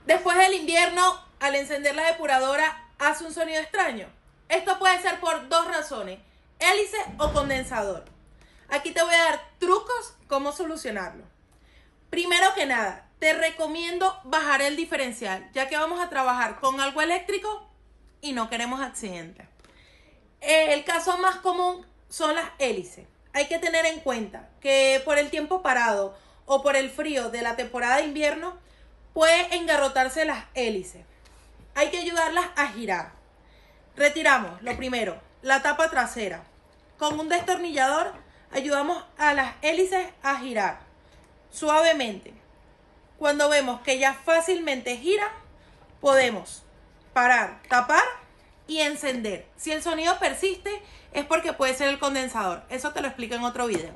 Después del invierno, al encender la depuradora, hace un sonido extraño. Esto puede ser por dos razones: hélice o condensador. Aquí te voy a dar trucos cómo solucionarlo. Primero que nada, te recomiendo bajar el diferencial, ya que vamos a trabajar con algo eléctrico y no queremos accidentes. El caso más común son las hélices. Hay que tener en cuenta que por el tiempo parado o por el frío de la temporada de invierno puede engarrotarse las hélices. Hay que ayudarlas a girar. Retiramos, lo primero, la tapa trasera. Con un destornillador ayudamos a las hélices a girar suavemente. Cuando vemos que ya fácilmente gira, podemos parar, tapar y encender. Si el sonido persiste, es porque puede ser el condensador. Eso te lo explico en otro video.